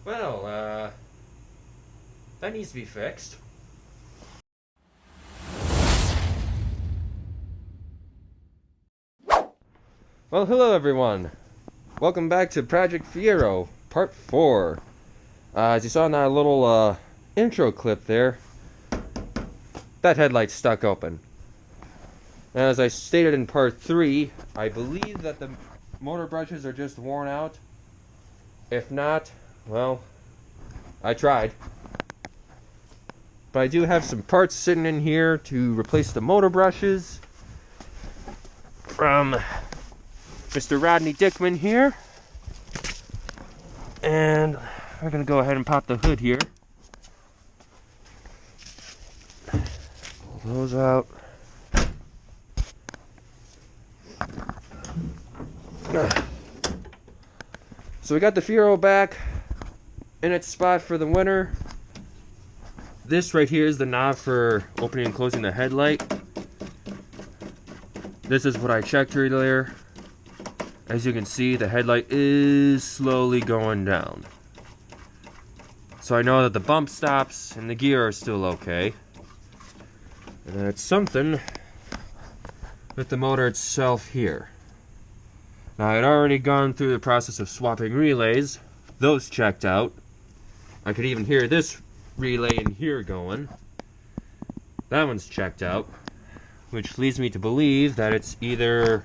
Well, that needs to be fixed. Well, hello everyone. Welcome back to Project Fiero, Part 4. As you saw in that little intro clip there, that headlight's stuck open. And as I stated in Part 3, I believe that the motor brushes are just worn out. If not, well, I tried. But I do have some parts sitting in here to replace the motor brushes from Mr. Rodney Dickman here. And we're going to go ahead and pop the hood here. Pull those out. So we got the Fiero back in its spot for the winter. This right here is the knob for opening and closing the headlight. This is what I checked earlier. As you can see, the headlight is slowly going down. So I know that the bump stops and the gear are still okay. And it's something with the motor itself here. Now, I had already gone through the process of swapping relays. Those checked out. I could even hear this relay in here going. That one's checked out. Which leads me to believe that it's either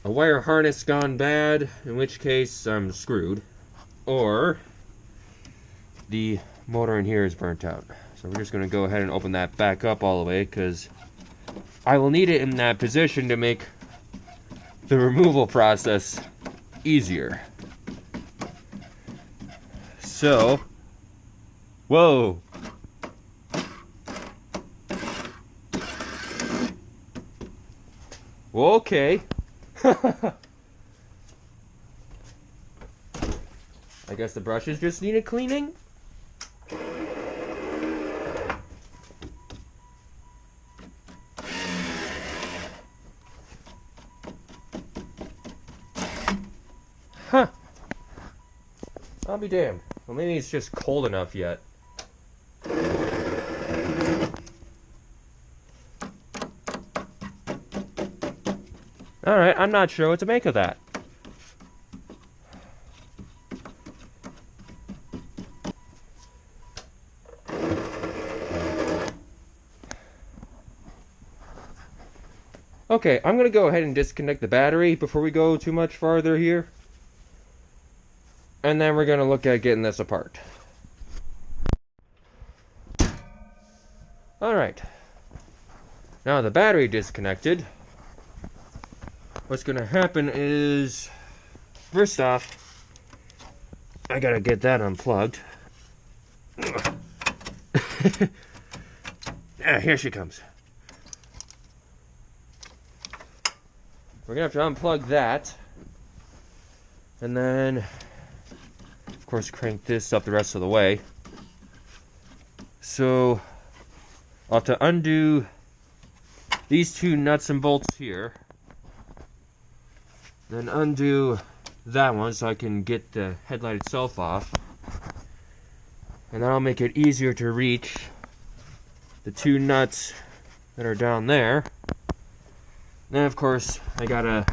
a wire harness gone bad, in which case I'm screwed, or the motor in here is burnt out. So we're just going to go ahead and open that back up all the way, because I will need it in that position to make the removal process easier. So, whoa. Okay. I guess the brushes just needed cleaning. Huh. I'll be damned. Well, maybe it's just cold enough yet. Alright, I'm not sure what to make of that. Okay, I'm going to go ahead and disconnect the battery before we go too much farther here. And then we're going to look at getting this apart. Alright. Now the battery disconnected. What's going to happen is, first off, I got to get that unplugged. Yeah, here she comes. We're going to have to unplug that. And then, of course, crank this up the rest of the way. So, I'll have to undo these two nuts and bolts here. Then undo that one so I can get the headlight itself off. And that'll make it easier to reach the two nuts that are down there. Then, of course, I gotta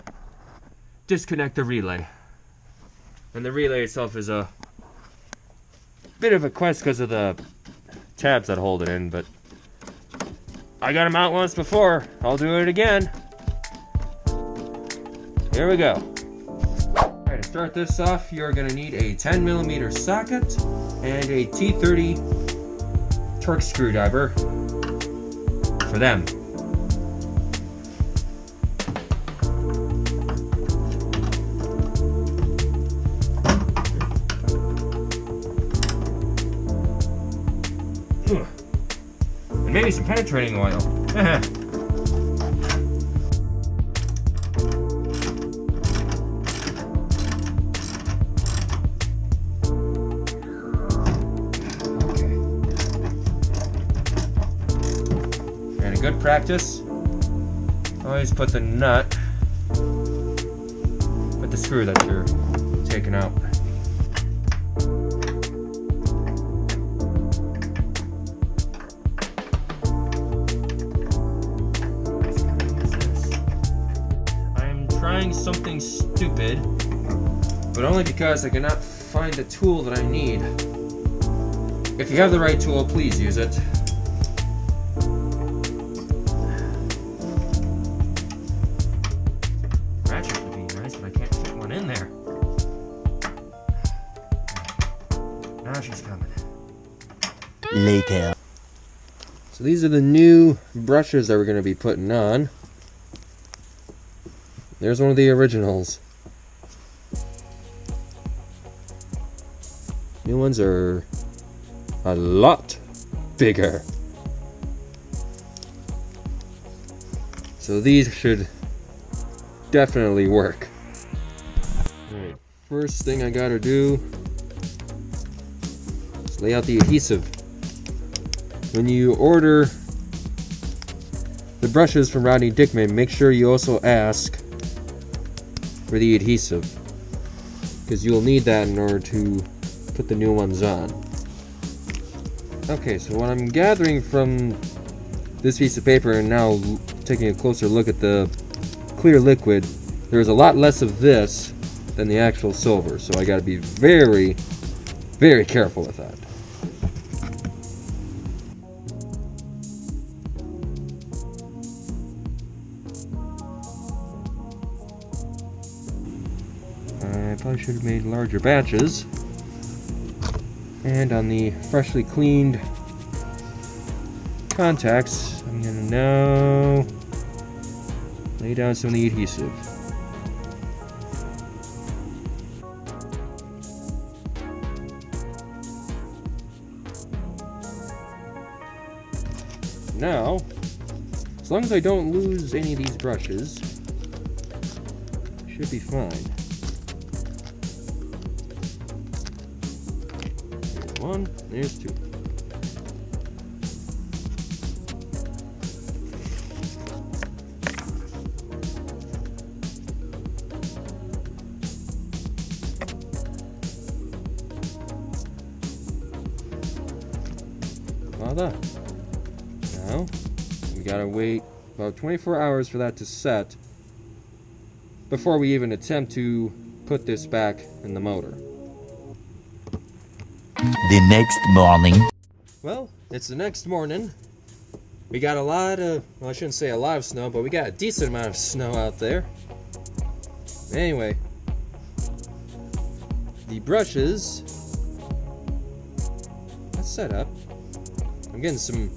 disconnect the relay. And the relay itself is a bit of a quest because of the tabs that hold it in, but I got them out once before. I'll do it again. Here we go. Alright, to start this off, you're going to need a 10mm socket and a T30 Torx screwdriver for them. And maybe some penetrating oil. Good practice. Always put the nut with the screw that you're taking out. something stupid, but only because I cannot find the tool that I need. If you have the right tool, please use it. Ratchet would be nice, but I can't fit one in there. Now she's coming. Later. So these are the new brushes that we're going to be putting on. There's one of the originals. New ones are a lot bigger. So these should definitely work. Alright, first thing I gotta do is lay out the adhesive. When you order the brushes from Rodney Dickman, make sure you also ask for the adhesive, because you'll need that in order to put the new ones on. Okay, so what I'm gathering from this piece of paper and now taking a closer look at the clear liquid, there's a lot less of this than the actual silver, so I gotta be very, very careful with that. I probably should have made larger batches. And on the freshly cleaned contacts, I'm gonna now lay down some of the adhesive. Now, as long as I don't lose any of these brushes, I should be fine. There's one, there's two. Voila. Now, we gotta wait about 24 hours for that to set before we even attempt to put this back in the motor. The next morning. Well, it's the next morning. We got a lot of, well, I shouldn't say a lot of snow, but we got a decent amount of snow out there. Anyway, the brushes, that's set up. I'm getting some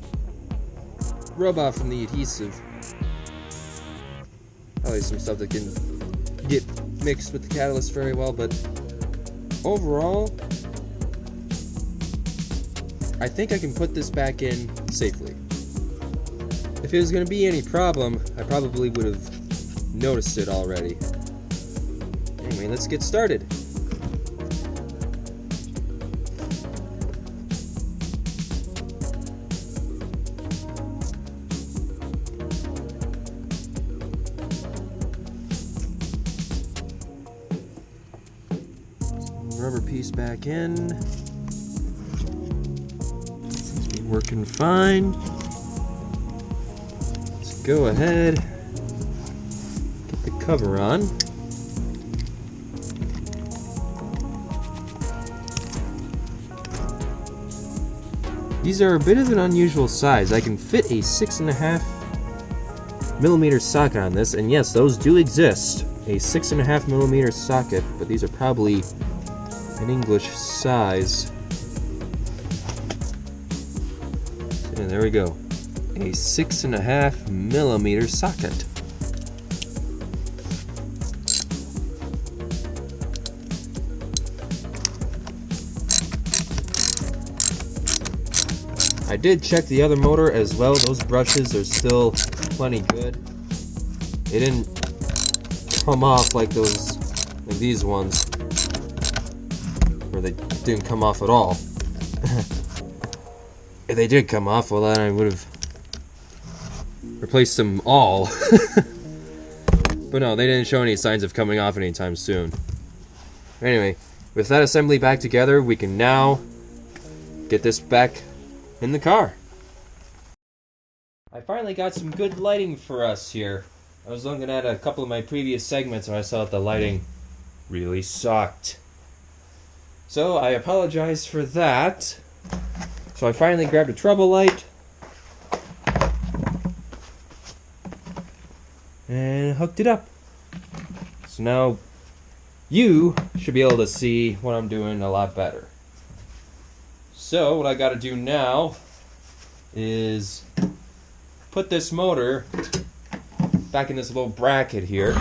rub off from the adhesive. Probably some stuff that can get mixed with the catalyst very well, but overall, I think I can put this back in safely. If it was going to be any problem, I probably would have noticed it already. Anyway, let's get started. Rubber piece back in. Seems to be working fine. Let's go ahead, get the cover on. These are a bit of an unusual size. I can fit a 6.5mm socket on this, and yes, those do exist. A 6.5mm socket, but these are probably an English size. And there we go. A 6.5mm socket. I did check the other motor as well. Those brushes are still plenty good. They didn't come off like these ones, or they didn't come off at all. If they did come off, well, then I would have replaced them all. But no, they didn't show any signs of coming off anytime soon. Anyway, with that assembly back together, we can now get this back in the car. I finally got some good lighting for us here. I was looking at a couple of my previous segments and I saw that the lighting really sucked. So I apologize for that. So I finally grabbed a trouble light and hooked it up. So now you should be able to see what I'm doing a lot better. So what I got to do now is put this motor back in this little bracket here,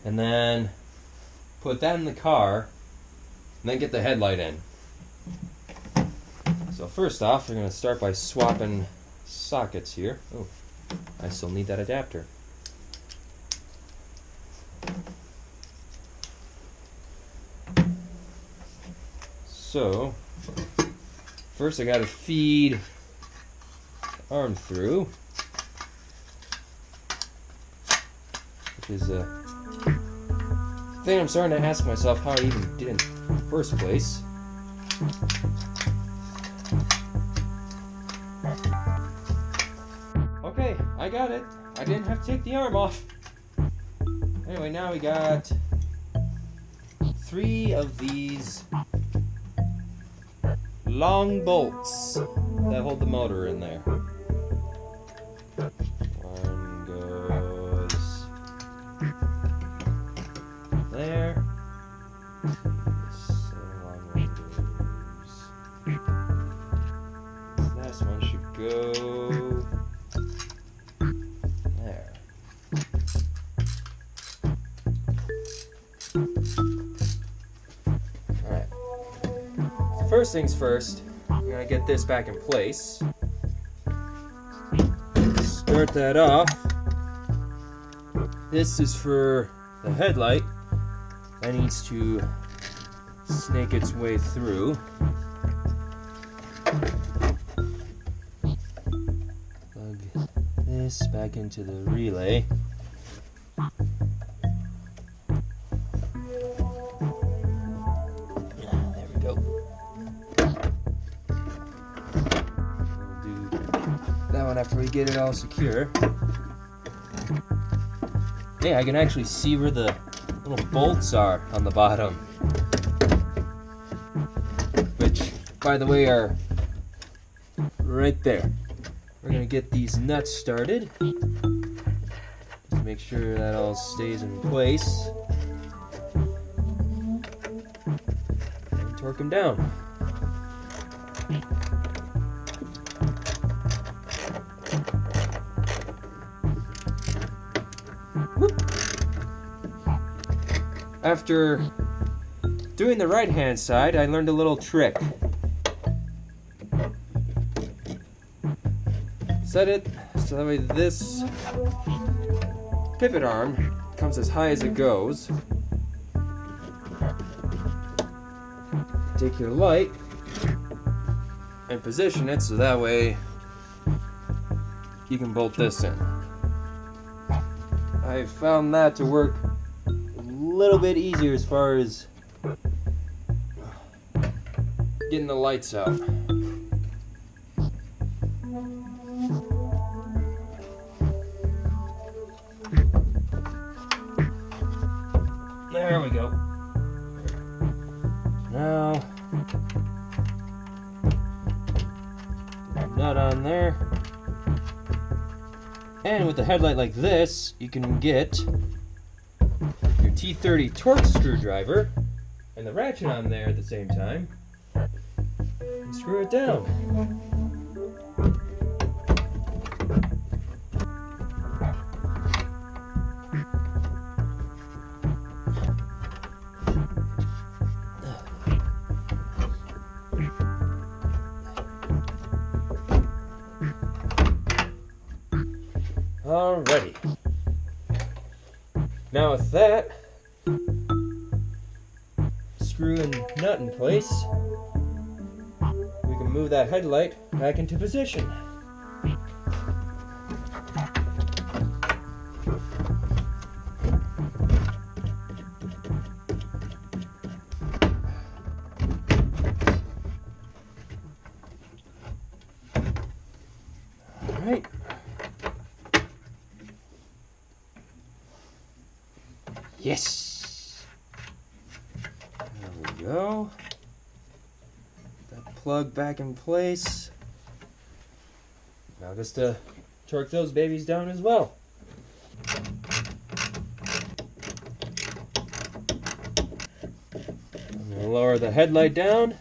and then put that in the car, and then get the headlight in. So first off, we're going to start by swapping sockets here. Oh, I still need that adapter. So first I got to feed the arm through, which is a thing I'm starting to ask myself how I even did in the first place. Okay, I got it. I didn't have to take the arm off. Anyway, now we got 3 of these long bolts that hold the motor in there. One goes there. This long one goes. This last one should go there. Alright. First things first, I'm going to get this back in place. Start that off. This is for the headlight. That needs to snake its way through. Plug this back into the relay. After we get it all secure. Yeah, I can actually see where the little bolts are on the bottom, which, by the way, are right there. We're gonna get these nuts started to make sure that all stays in place and torque them down. After doing the right hand side, I learned a little trick. Set it so that way this pivot arm comes as high as it goes. Take your light and position it so that way you can bolt this in. I found that to work a little bit easier as far as getting the lights out. There we go. Now, nut on there. And with the headlight like this, you can get your T30 torque screwdriver and the ratchet on there at the same time and screw it down. Alrighty. Now with that screw and nut in place, we can move that headlight back into position. Alright. Yes! There we go. That plug back in place. Now just to torque those babies down as well. I'm going to lower the headlight down,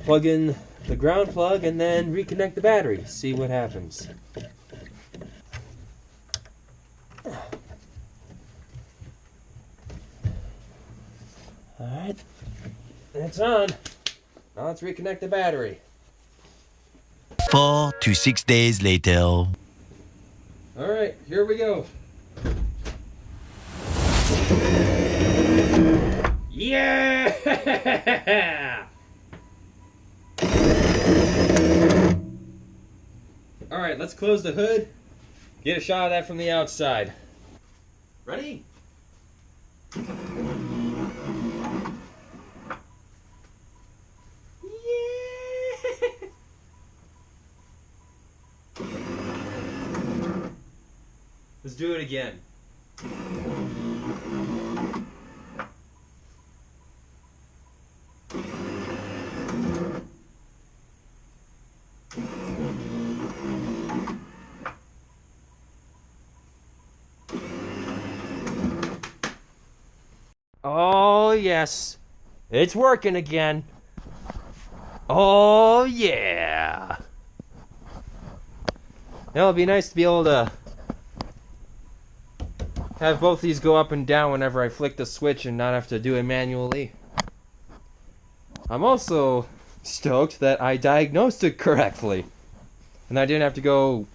plug in the ground plug, and then reconnect the battery. See what happens. Alright, it's on. Now let's reconnect the battery. 4 to 6 days later. Alright, here we go. Yeah! Alright, let's close the hood. Get a shot of that from the outside. Ready? Let's do it again. Oh, yes. It's working again. Oh, yeah. It'll be nice to be able to have both these go up and down whenever I flick the switch and not have to do it manually. I'm also stoked that I diagnosed it correctly. And I didn't have to go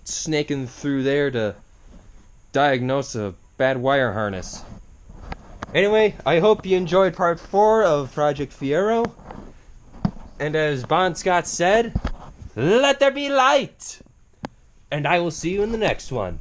snaking through there to diagnose a bad wire harness. Anyway, I hope you enjoyed part 4 of Project Fiero. And as Bon Scott said, let there be light! And I will see you in the next one.